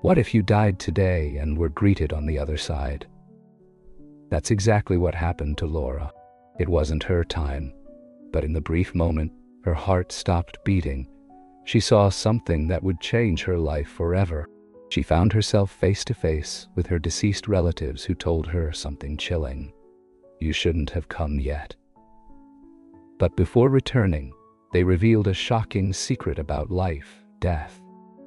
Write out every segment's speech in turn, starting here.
What if you died today and were greeted on the other side? That's exactly what happened to Laura. It wasn't her time, but in the brief moment her heart stopped beating, she saw something that would change her life forever. She found herself face to face with her deceased relatives who told her something chilling. You shouldn't have come yet. But before returning, they revealed a shocking secret about life, death.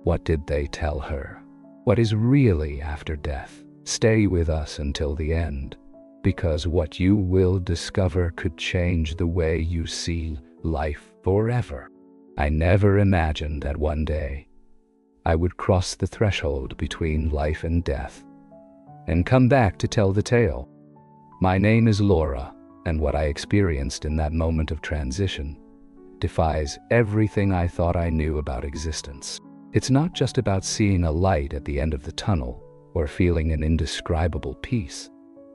What did they tell her? What is really after death? Stay with us until the end, because what you will discover could change the way you see life forever. I never imagined that one day I would cross the threshold between life and death and come back to tell the tale. My name is Laura, and what I experienced in that moment of transition defies everything I thought I knew about existence. It's not just about seeing a light at the end of the tunnel or feeling an indescribable peace,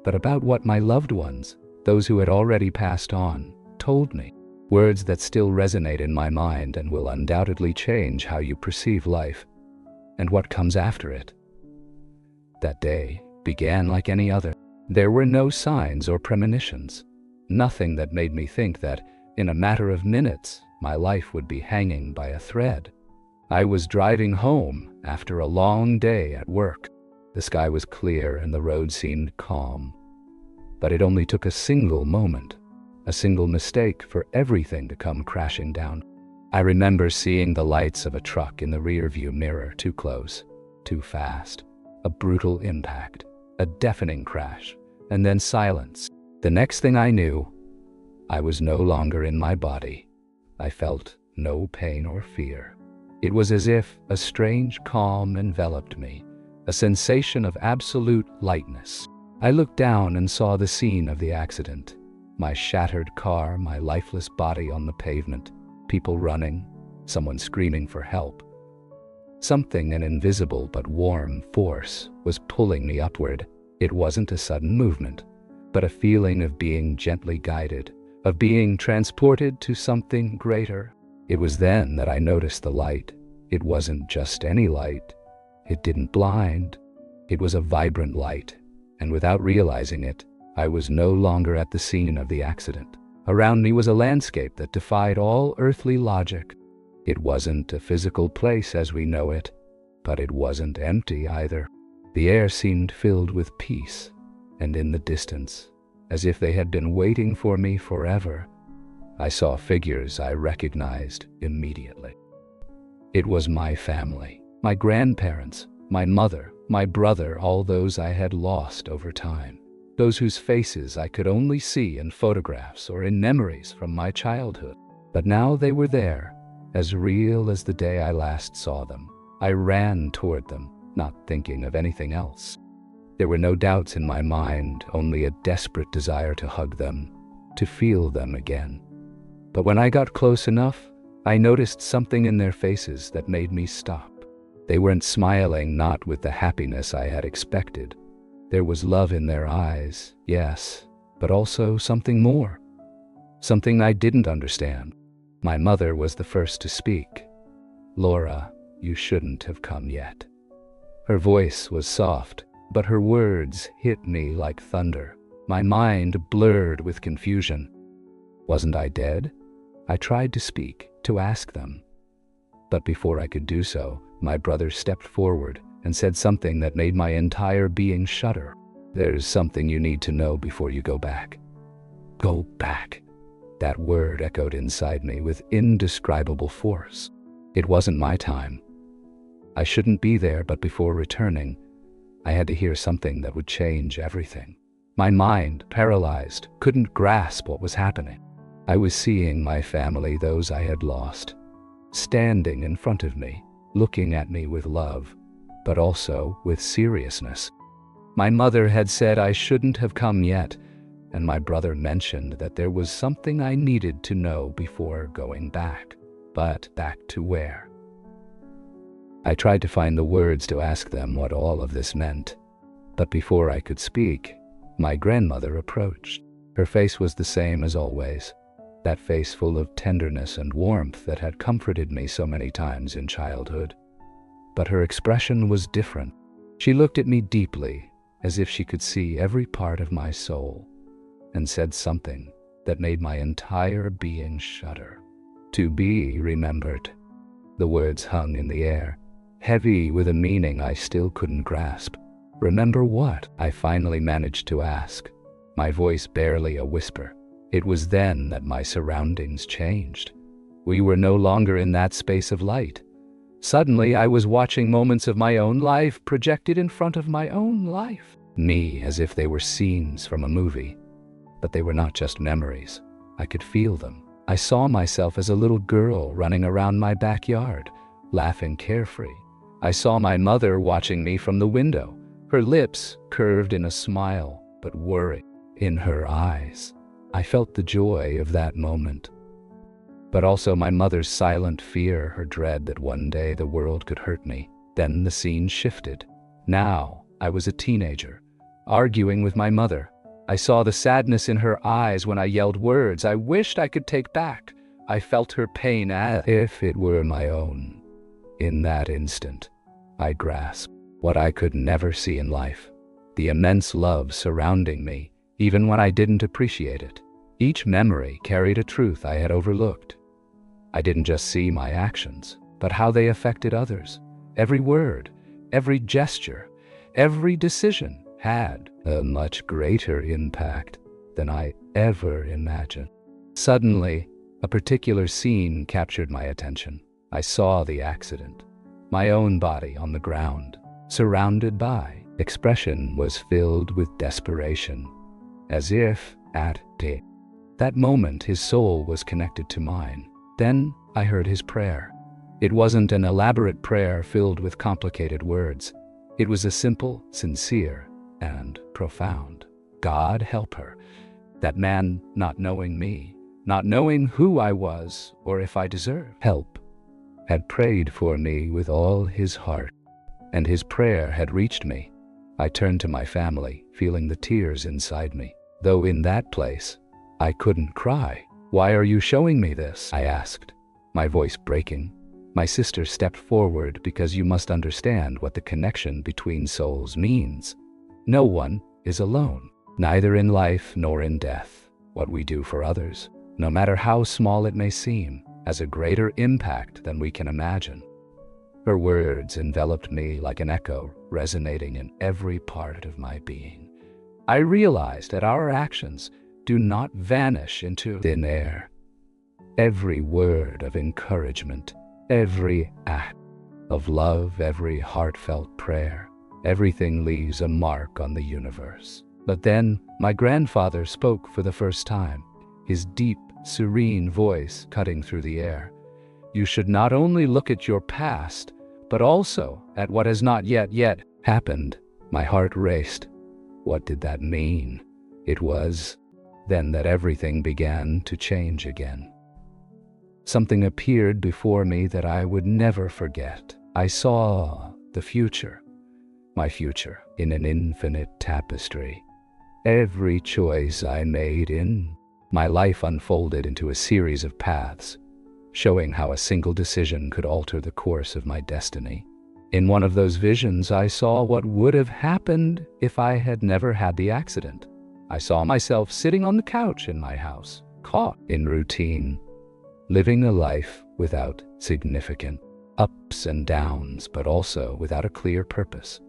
but about what my loved ones, those who had already passed on, told me. Words that still resonate in my mind and will undoubtedly change how you perceive life and what comes after it. That day began like any other. There were no signs or premonitions, nothing that made me think that in a matter of minutes my life would be hanging by a thread. I was driving home after a long day at work. The sky was clear and the road seemed calm. But it only took a single moment, a single mistake for everything to come crashing down. I remember seeing the lights of a truck in the rearview mirror too close, too fast. A brutal impact, a deafening crash, and then silence. The next thing I knew, I was no longer in my body. I felt no pain or fear. It was as if a strange calm enveloped me, a sensation of absolute lightness. I looked down and saw the scene of the accident. My shattered car, my lifeless body on the pavement, people running, someone screaming for help. Something, an invisible but warm force, was pulling me upward. It wasn't a sudden movement, but a feeling of being gently guided, of being transported to something greater. It was then that I noticed the light. It wasn't just any light. It didn't blind. It was a vibrant light, and without realizing it, I was no longer at the scene of the accident. Around me was a landscape that defied all earthly logic. It wasn't a physical place as we know it, but it wasn't empty either. The air seemed filled with peace, and in the distance, as if they had been waiting for me forever, I saw figures I recognized immediately. It was my family, my grandparents, my mother, my brother, all those I had lost over time. Those whose faces I could only see in photographs or in memories from my childhood. But now they were there, as real as the day I last saw them. I ran toward them, not thinking of anything else. There were no doubts in my mind, only a desperate desire to hug them, to feel them again. But when I got close enough, I noticed something in their faces that made me stop. They weren't smiling, not with the happiness I had expected. There was love in their eyes, yes, but also something more. Something I didn't understand. My mother was the first to speak. "Laura, you shouldn't have come yet." Her voice was soft, but her words hit me like thunder. My mind blurred with confusion. Wasn't I dead? I tried to speak, to ask them. But before I could do so, my brother stepped forward and said something that made my entire being shudder. "There's something you need to know before you go back." Go back. That word echoed inside me with indescribable force. It wasn't my time. I shouldn't be there, but before returning, I had to hear something that would change everything. My mind, paralyzed, couldn't grasp what was happening. I was seeing my family, those I had lost, standing in front of me, looking at me with love, but also with seriousness. My mother had said I shouldn't have come yet, and my brother mentioned that there was something I needed to know before going back. But back to where? I tried to find the words to ask them what all of this meant, but before I could speak, my grandmother approached. Her face was the same as always, that face full of tenderness and warmth that had comforted me so many times in childhood. but her expression was different. She looked at me deeply, as if she could see every part of my soul, and said something that made my entire being shudder. To be remembered. The words hung in the air, heavy with a meaning I still couldn't grasp. Remember what? I finally managed to ask, my voice barely a whisper. It was then that my surroundings changed. We were no longer in that space of light. Suddenly, I was watching moments of my own life projected in front of my own life. Me, as if they were scenes from a movie. But they were not just memories. I could feel them. I saw myself as a little girl running around my backyard, laughing carefree. I saw my mother watching me from the window, her lips curved in a smile, but worry in her eyes. I felt the joy of that moment, but also my mother's silent fear, her dread that one day the world could hurt me. Then the scene shifted. Now I was a teenager, arguing with my mother. I saw the sadness in her eyes when I yelled words I wished I could take back. I felt her pain as if it were my own. In that instant, I grasped what I could never see in life, the immense love surrounding me, even when I didn't appreciate it. Each memory carried a truth I had overlooked. I didn't just see my actions, but how they affected others. Every word, every gesture, every decision had a much greater impact than I ever imagined. Suddenly, a particular scene captured my attention. I saw the accident, my own body on the ground, surrounded by. Expression was filled with desperation, as if at that moment his soul was connected to mine. Then I heard his prayer. It wasn't an elaborate prayer filled with complicated words. It was a simple, sincere, and profound. God help her. That man, not knowing me, not knowing who I was or if I deserved help, had prayed for me with all his heart, and his prayer had reached me. I turned to my family, feeling the tears inside me. Though in that place, I couldn't cry. "Why are you showing me this?" I asked, my voice breaking. My sister stepped forward because you must understand what the connection between souls means. No one is alone, neither in life nor in death. What we do for others, no matter how small it may seem, has a greater impact than we can imagine. Her words enveloped me like an echo, resonating in every part of my being. I realized that our actions do not vanish into thin air. Every word of encouragement, every act of love, every heartfelt prayer, everything leaves a mark on the universe. But then my grandfather spoke for the first time, his deep, serene voice cutting through the air. "You should not only look at your past, but also at what has not yet happened." My heart raced. What did that mean? It was then that everything began to change again. Something appeared before me that I would never forget. I saw the future, my future, in an infinite tapestry. Every choice I made in my life unfolded into a series of paths, showing how a single decision could alter the course of my destiny. In one of those visions, I saw what would have happened if I had never had the accident. I saw myself sitting on the couch in my house, caught in routine, living a life without significant ups and downs, but also without a clear purpose.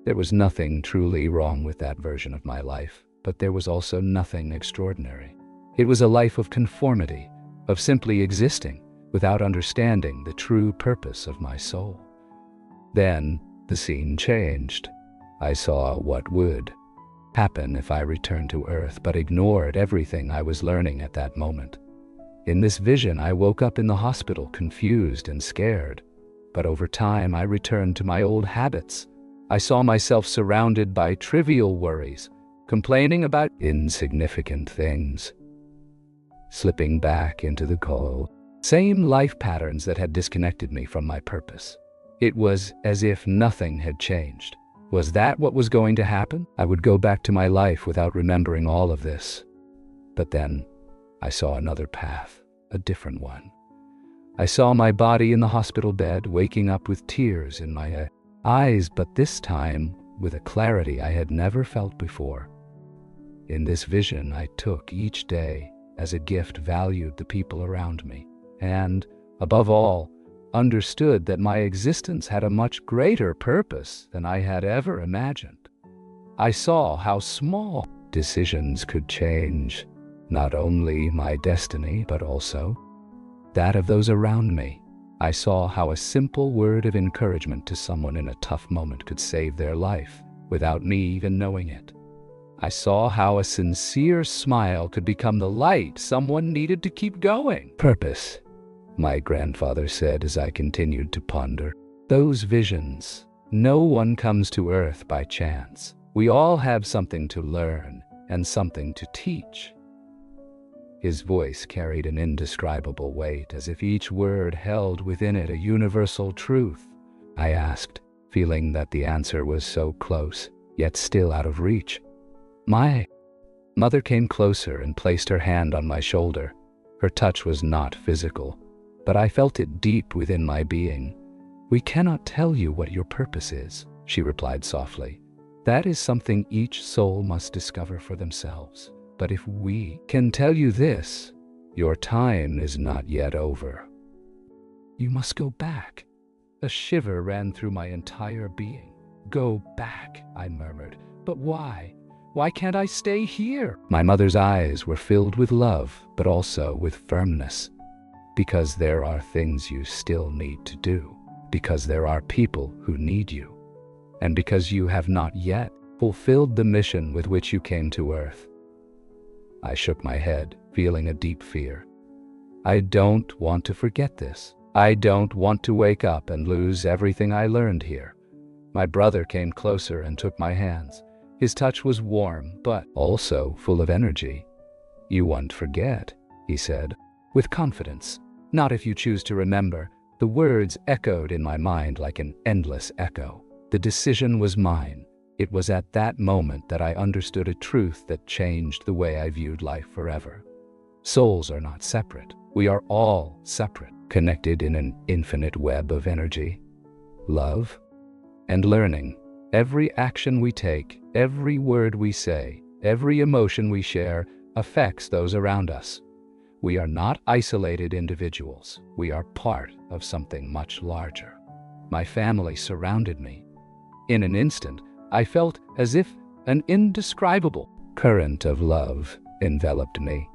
There was nothing truly wrong with that version of my life, but there was also nothing extraordinary. It was a life of conformity, of simply existing without understanding the true purpose of my soul. Then the scene changed. I saw what would happen if I returned to Earth, but ignored everything I was learning at that moment. In this vision, I woke up in the hospital, confused and scared. But over time, I returned to my old habits. I saw myself surrounded by trivial worries, complaining about insignificant things, slipping back into the cold, same life patterns that had disconnected me from my purpose. It was as if nothing had changed. Was that what was going to happen? I would go back to my life without remembering all of this. But then I saw another path, a different one. I saw my body in the hospital bed, waking up with tears in my eyes, but this time with a clarity I had never felt before. In this vision, I took each day as a gift, valued the people around me, and, above all, understood that my existence had a much greater purpose than I had ever imagined. I saw how small decisions could change not only my destiny, but also that of those around me. I saw how a simple word of encouragement to someone in a tough moment could save their life without me even knowing it. I saw how a sincere smile could become the light someone needed to keep going. Purpose, my grandfather said as I continued to ponder. Those visions. No one comes to Earth by chance. We all have something to learn and something to teach. His voice carried an indescribable weight, as if each word held within it a universal truth. I asked, feeling that the answer was so close, yet still out of reach. My mother came closer and placed her hand on my shoulder. Her touch was not physical, but I felt it deep within my being. "We cannot tell you what your purpose is," she replied softly. "That is something each soul must discover for themselves. But if we can tell you this, your time is not yet over. You must go back." A shiver ran through my entire being. "Go back," I murmured. "But why? Why can't I stay here?" My mother's eyes were filled with love, but also with firmness. "Because there are things you still need to do. Because there are people who need you. And because you have not yet fulfilled the mission with which you came to Earth." I shook my head, feeling a deep fear. I don't want to forget this. I don't want to wake up and lose everything I learned here. My brother came closer and took my hands. His touch was warm, but also full of energy. "You won't forget," he said, with confidence. "Not if you choose to remember." The words echoed in my mind like an endless echo. The decision was mine. It was at that moment that I understood a truth that changed the way I viewed life forever. Souls are not separate. We are all separate, connected in an infinite web of energy, love, and learning. Every action we take, every word we say, every emotion we share affects those around us. We are not isolated individuals. We are part of something much larger. My family surrounded me. In an instant, I felt as if an indescribable current of love enveloped me.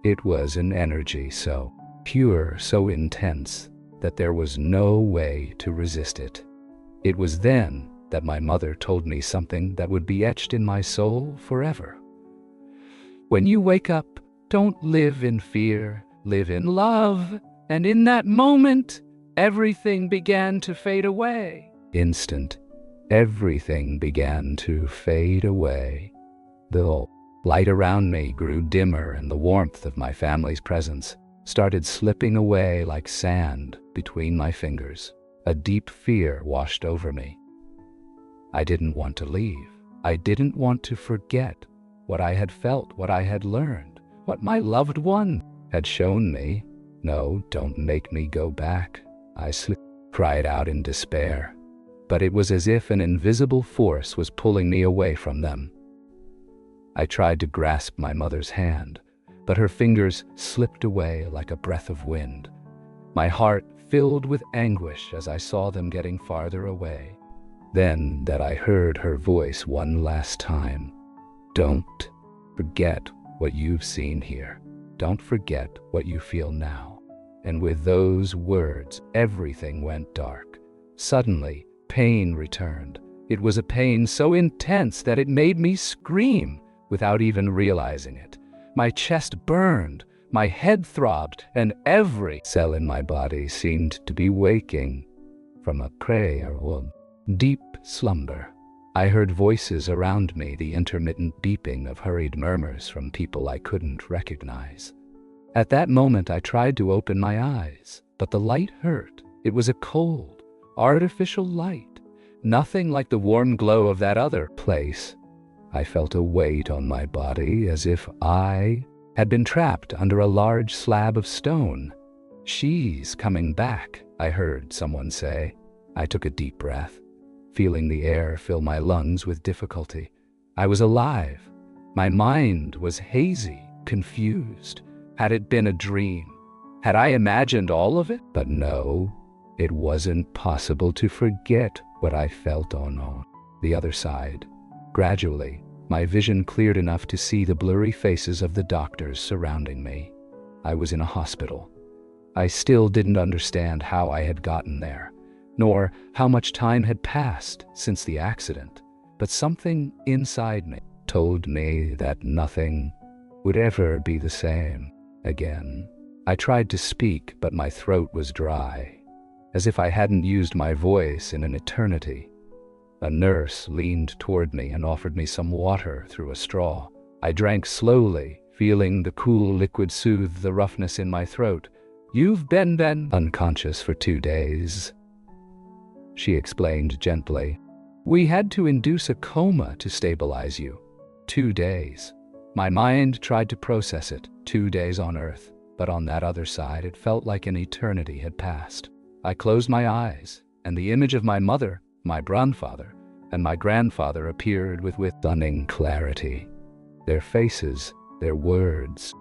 It was an energy so pure, so intense, that there was no way to resist it. It was then that my mother told me something that would be etched in my soul forever. "When you wake up, don't live in fear, live in love." And in that moment, everything began to fade away. Instant. Everything began to fade away. The light around me grew dimmer, and the warmth of my family's presence started slipping away like sand between my fingers. A deep fear washed over me. I didn't want to leave. I didn't want to forget what I had felt, what I had learned, what my loved one had shown me. "No, don't make me go back," I cried out in despair. But it was as if an invisible force was pulling me away from them. I tried to grasp my mother's hand, but her fingers slipped away like a breath of wind. My heart filled with anguish as I saw them getting farther away. Then that I heard her voice one last time. "Don't forget what you've seen here. Don't forget what you feel now." And with those words, everything went dark. Suddenly, pain returned. It was a pain so intense that it made me scream without even realizing it. My chest burned, my head throbbed, and every cell in my body seemed to be waking from a prayer or deep slumber. I heard voices around me, the intermittent beeping of hurried murmurs from people I couldn't recognize. At that moment, I tried to open my eyes, but the light hurt. It was a cold, artificial light, nothing like the warm glow of that other place. I felt a weight on my body, as if I had been trapped under a large slab of stone. "She's coming back," I heard someone say. I took a deep breath, feeling the air fill my lungs with difficulty. I was alive. My mind was hazy, confused. Had it been a dream? Had I imagined all of it? But no, it wasn't possible to forget what I felt on the other side. Gradually, my vision cleared enough to see the blurry faces of the doctors surrounding me. I was in a hospital. I still didn't understand how I had gotten there, nor how much time had passed since the accident, but something inside me told me that nothing would ever be the same again. I tried to speak, but my throat was dry, as if I hadn't used my voice in an eternity. A nurse leaned toward me and offered me some water through a straw. I drank slowly, feeling the cool liquid soothe the roughness in my throat. "You've been unconscious for 2 days," she explained gently. "We had to induce a coma to stabilize you. 2 days. My mind tried to process it. 2 days on Earth, but on that other side it felt like an eternity had passed. I closed my eyes, and the image of my mother, my grandfather, and my grandfather appeared with stunning clarity. Their faces, their words,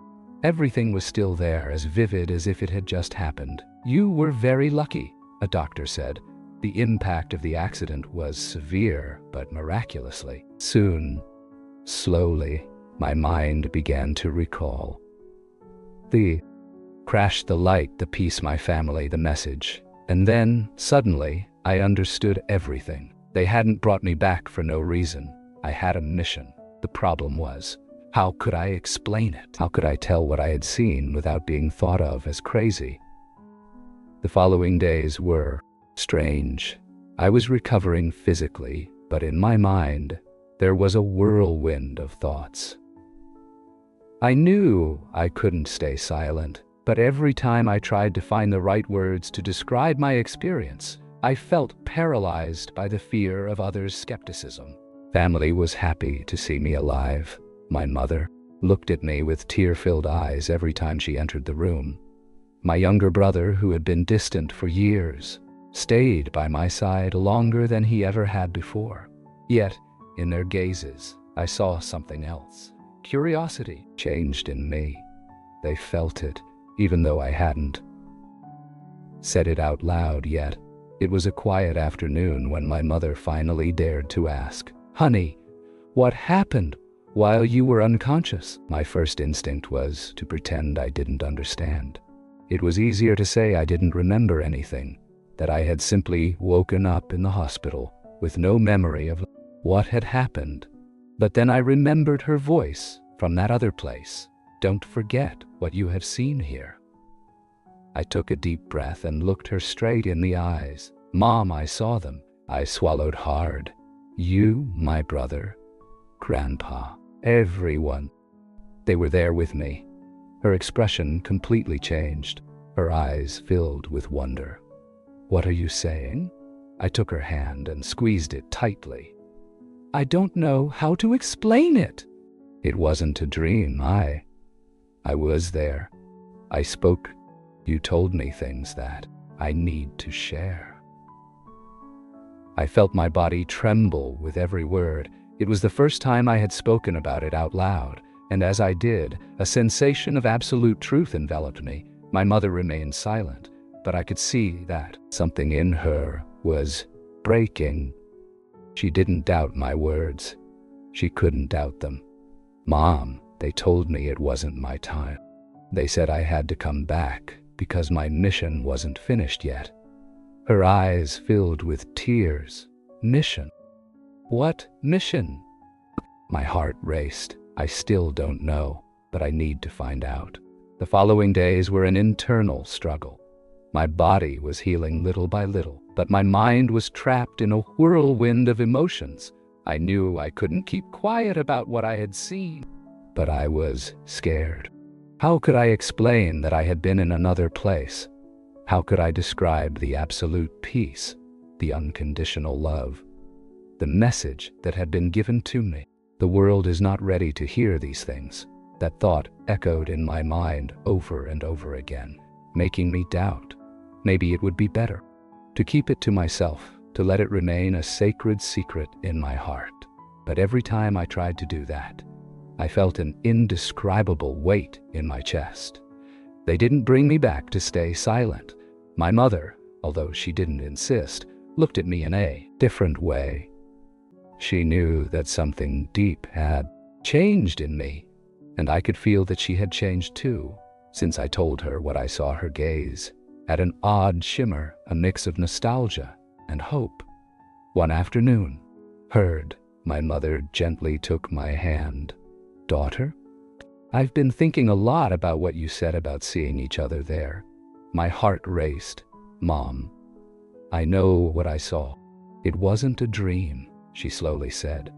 everything was still there, as vivid as if it had just happened. "You were very lucky," a doctor said. "The impact of the accident was severe, but miraculously." Soon, slowly, my mind began to recall. The crash, the light, the peace, my family, the message. And then, suddenly, I understood everything. They hadn't brought me back for no reason. I had a mission. The problem was, how could I explain it? How could I tell what I had seen without being thought of as crazy? The following days were strange. I was recovering physically, but in my mind, there was a whirlwind of thoughts. I knew I couldn't stay silent, but every time I tried to find the right words to describe my experience, I felt paralyzed by the fear of others' skepticism. Family was happy to see me alive. My mother looked at me with tear-filled eyes every time she entered the room. My younger brother, who had been distant for years, stayed by my side longer than he ever had before. Yet, in their gazes, I saw something else. Curiosity changed in me. They felt it, even though I hadn't said it out loud yet. It was a quiet afternoon when my mother finally dared to ask, "Honey, what happened while you were unconscious?" My first instinct was to pretend I didn't understand. It was easier to say I didn't remember anything, that I had simply woken up in the hospital with no memory of what had happened. But then I remembered her voice from that other place. "Don't forget what you have seen here." I took a deep breath and looked her straight in the eyes. "Mom, I saw them." I swallowed hard. "You, my brother, Grandpa, everyone. They were there with me." Her expression completely changed. Her eyes filled with wonder. "What are you saying?" I took her hand and squeezed it tightly. "I don't know how to explain it." "It wasn't a dream. I was there. I spoke. You told me things that I need to share." I felt my body tremble with every word. It was the first time I had spoken about it out loud, and as I did, a sensation of absolute truth enveloped me. My mother remained silent, but I could see that something in her was breaking. She didn't doubt my words. She couldn't doubt them. "Mom, they told me it wasn't my time. They said I had to come back because my mission wasn't finished yet." Her eyes filled with tears. "Mission? What mission?" My heart raced. I still don't know, but I need to find out. The following days were an internal struggle. My body was healing little by little, but my mind was trapped in a whirlwind of emotions. I knew I couldn't keep quiet about what I had seen, but I was scared. How could I explain that I had been in another place? How could I describe the absolute peace, the unconditional love, the message that had been given to me? The world is not ready to hear these things. That thought echoed in my mind over and over again. making me doubt. Maybe it would be better to keep it to myself, to let it remain a sacred secret in my heart. But every time I tried to do that, I felt an indescribable weight in my chest. They didn't bring me back to stay silent. My mother, although she didn't insist, looked at me in a different way. She knew that something deep had changed in me, and I could feel that she had changed too, since I told her what I saw. Her gaze had an odd shimmer, a mix of nostalgia and hope. One afternoon, my mother gently took my hand. "Daughter, I've been thinking a lot about what you said about seeing each other there." My heart raced. "Mom, I know what I saw. It wasn't a dream," she slowly said.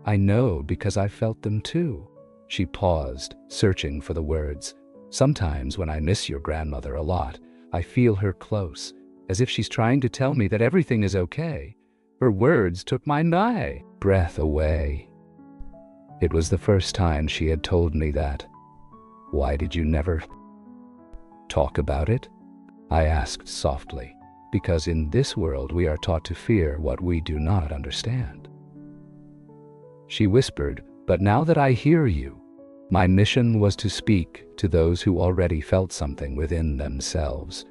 "I know because I felt them too." She paused, searching for the words. "Sometimes when I miss your grandmother a lot, I feel her close, as if she's trying to tell me that everything is okay." Her words took my breath away. It was the first time she had told me that. "Why did you never talk about it?" I asked softly. "Because in this world we are taught to fear what we do not understand." She whispered, "But now that I hear you, my mission was to speak to those who already felt something within themselves,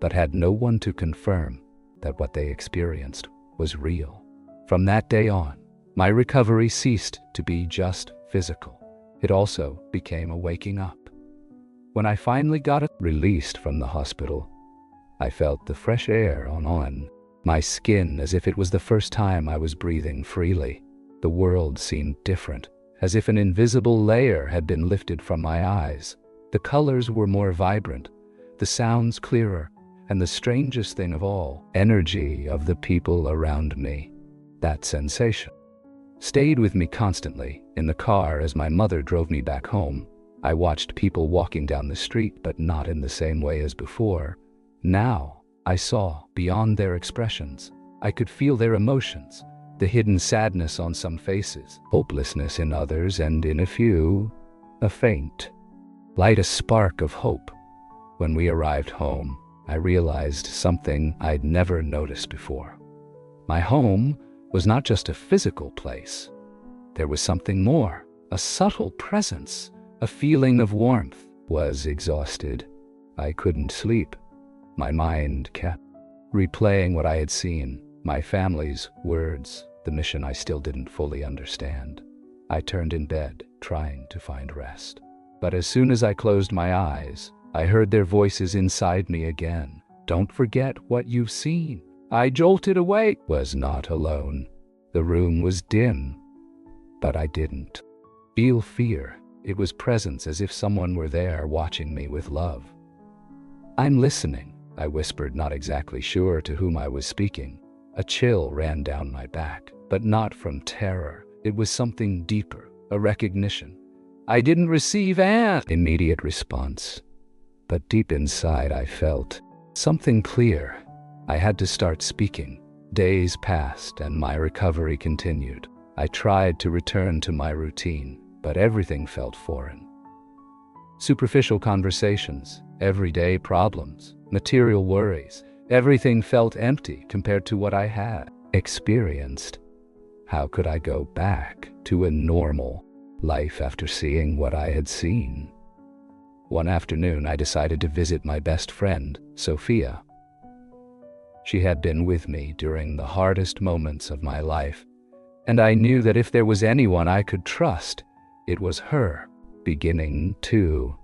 but had no one to confirm that what they experienced was real." From that day on, my recovery ceased to be just physical. It also became a waking up. When I finally got released from the hospital, I felt the fresh air on my skin as if it was the first time I was breathing freely. The world seemed different, as if an invisible layer had been lifted from my eyes. The colors were more vibrant, the sounds clearer, and the strangest thing of all, energy of the people around me. That sensation stayed with me constantly. In the car as my mother drove me back home, I watched people walking down the street, but not in the same way as before. Now I saw beyond their expressions. I could feel their emotions, the hidden sadness on some faces, hopelessness in others, and in a few, a faint light, a spark of hope. When we arrived home, I realized something I'd never noticed before. My home was not just a physical place. There was something more, a subtle presence, a feeling of warmth. Was exhausted. I couldn't sleep. My mind kept replaying what I had seen, my family's words, the mission I still didn't fully understand. I turned in bed, trying to find rest. But as soon as I closed my eyes, I heard their voices inside me again. "Don't forget what you've seen." I jolted awake. Was not alone. The room was dim, but I didn't feel fear. It was presence, as if someone were there watching me with love. "I'm listening," I whispered, not exactly sure to whom I was speaking. A chill ran down my back, but not from terror. It was something deeper, a recognition. I didn't receive an immediate response, but deep inside I felt something clear. I had to start speaking. Days passed and my recovery continued. I tried to return to my routine, but everything felt foreign. Superficial conversations, everyday problems, material worries, everything felt empty compared to what I had experienced. How could I go back to a normal life after seeing what I had seen? One afternoon, I decided to visit my best friend, Sophia. She had been with me during the hardest moments of my life, and I knew that if there was anyone I could trust, it was her. Beginning to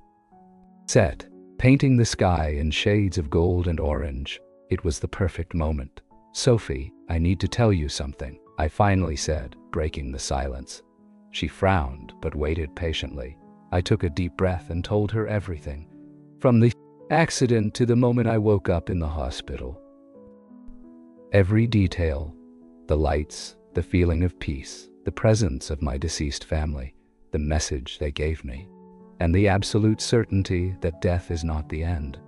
set, painting the sky in shades of gold and orange. It was the perfect moment. "Sophie, I need to tell you something," I finally said, breaking the silence. She frowned, but waited patiently. I took a deep breath and told her everything, from the accident to the moment I woke up in the hospital. Every detail, the lights, the feeling of peace, the presence of my deceased family, the message they gave me, and the absolute certainty that death is not the end.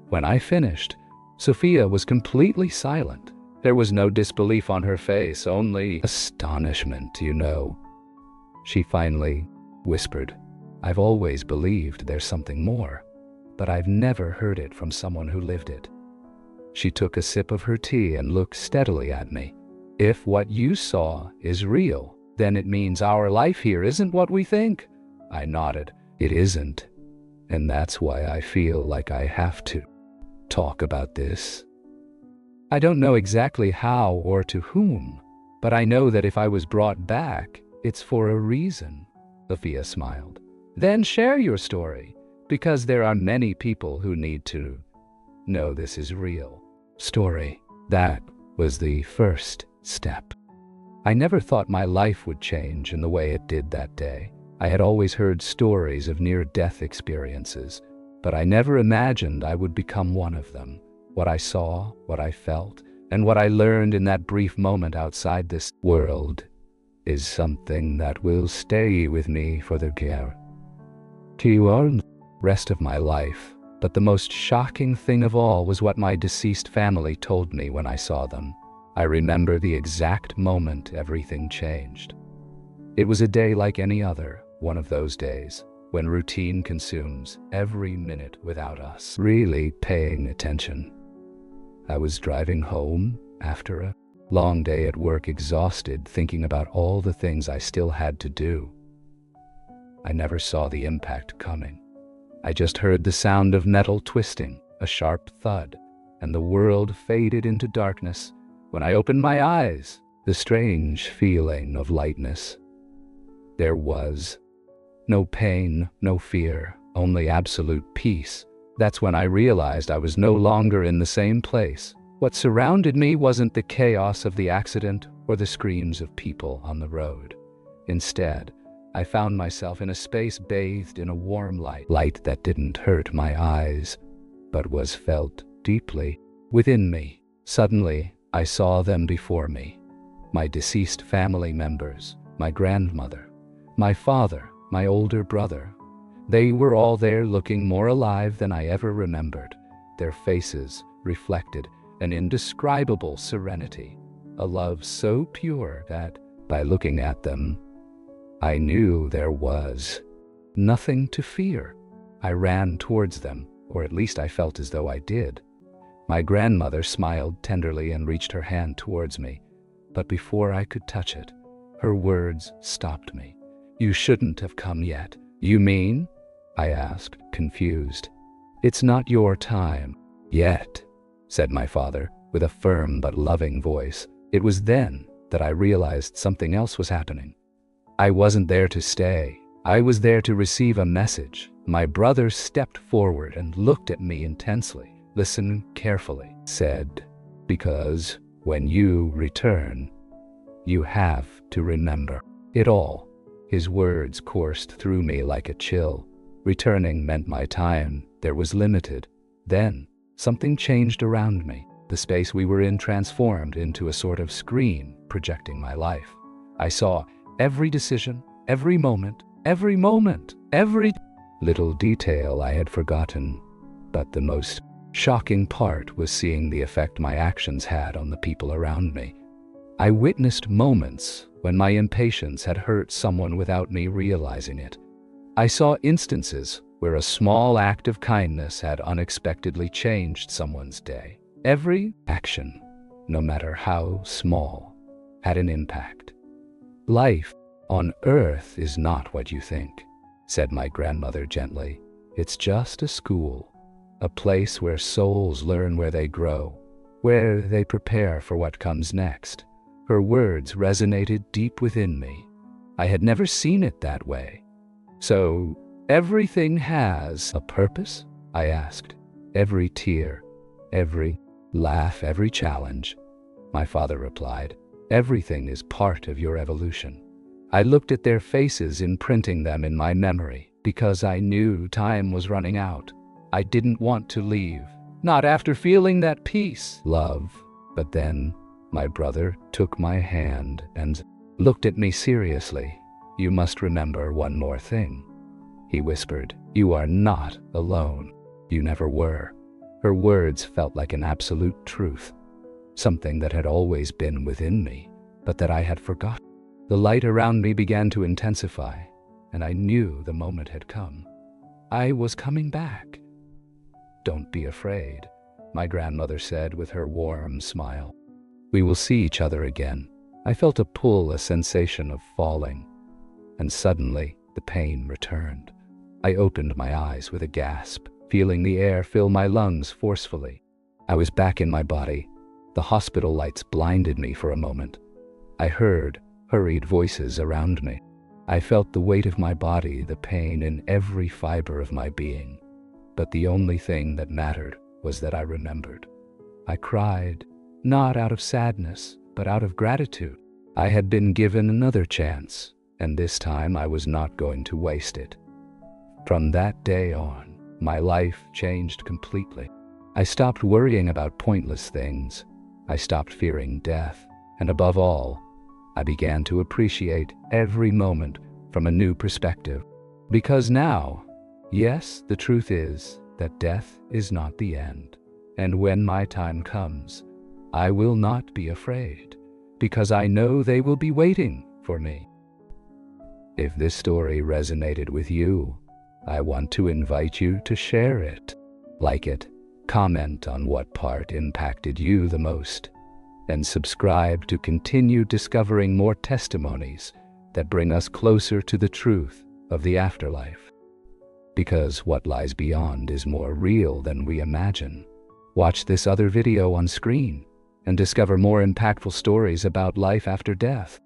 When I finished, Sophia was completely silent. There was no disbelief on her face, only astonishment, you know. She finally whispered, "I've always believed there's something more." but I've never heard it from someone who lived it. She took a sip of her tea and looked steadily at me. If what you saw is real, then it means our life here isn't what we think. I nodded. It isn't. And that's why I feel like I have to talk about this. I don't know exactly how or to whom, but I know that if I was brought back, it's for a reason. Sophia smiled. Then share your story, because there are many people who need to know this is real. Story. That was the first step. I never thought my life would change in the way it did that day. I had always heard stories of near-death experiences, but I never imagined I would become one of them. What I saw, what I felt, and what I learned in that brief moment outside this world is something that will stay with me for the rest of my life. But the most shocking thing of all was what my deceased family told me when I saw them. I remember the exact moment everything changed. It was a day like any other, one of those days when routine consumes every minute without us really paying attention. I was driving home after a long day at work, exhausted, thinking about all the things I still had to do. I never saw the impact coming. I just heard the sound of metal twisting, a sharp thud, and the world faded into darkness. When I opened my eyes, the strange feeling of lightness. There was no pain, no fear, only absolute peace. That's when I realized I was no longer in the same place. What surrounded me wasn't the chaos of the accident or the screams of people on the road. Instead, I found myself in a space bathed in a warm light that didn't hurt my eyes, but was felt deeply within me. Suddenly, I saw them before me. My deceased family members, my grandmother, my father, my older brother. They were all there, looking more alive than I ever remembered. Their faces reflected an indescribable serenity, a love so pure that, by looking at them, I knew there was nothing to fear. I ran towards them, or at least I felt as though I did. My grandmother smiled tenderly and reached her hand towards me, but before I could touch it, her words stopped me. "You shouldn't have come yet." "You mean?" I asked, confused. "It's not your time yet," said my father, with a firm but loving voice. It was then that I realized something else was happening. I wasn't there to stay. I was there to receive a message. My brother stepped forward and looked at me intensely. "Listen carefully," said, "because when you return, you have to remember it all." His words coursed through me like a chill. Returning meant my time there was limited. Then, something changed around me. The space we were in transformed into a sort of screen projecting my life. I saw every decision, every moment, every little detail I had forgotten. But the most shocking part was seeing the effect my actions had on the people around me. I witnessed moments when my impatience had hurt someone without me realizing it. I saw instances where a small act of kindness had unexpectedly changed someone's day. Every action, no matter how small, had an impact. "Life on Earth is not what you think," said my grandmother gently. "It's just a school, a place where souls learn, where they grow, where they prepare for what comes next." Her words resonated deep within me. I had never seen it that way. "So, everything has a purpose?" I asked. "Every tear, every laugh, every challenge," my father replied. "Everything is part of your evolution." I looked at their faces, imprinting them in my memory, because I knew time was running out. I didn't want to leave, not after feeling that peace, love. But then, my brother took my hand and looked at me seriously. "You must remember one more thing," he whispered. "You are not alone. You never were." Her words felt like an absolute truth, something that had always been within me, but that I had forgotten. The light around me began to intensify, and I knew the moment had come. I was coming back. "Don't be afraid," my grandmother said with her warm smile. "We will see each other again." I felt a pull, a sensation of falling, and suddenly the pain returned. I opened my eyes with a gasp, feeling the air fill my lungs forcefully. I was back in my body. The hospital lights blinded me for a moment. I heard hurried voices around me. I felt the weight of my body, the pain in every fiber of my being. But the only thing that mattered was that I remembered. I cried, not out of sadness, but out of gratitude. I had been given another chance, and this time I was not going to waste it. From that day on, my life changed completely. I stopped worrying about pointless things. I stopped fearing death, and above all, I began to appreciate every moment from a new perspective. Because now, yes, the truth is that death is not the end. And when my time comes, I will not be afraid, because I know they will be waiting for me. If this story resonated with you, I want to invite you to share it. Like it, comment on what part impacted you the most, and subscribe to continue discovering more testimonies that bring us closer to the truth of the afterlife. Because what lies beyond is more real than we imagine. Watch this other video on screen and discover more impactful stories about life after death.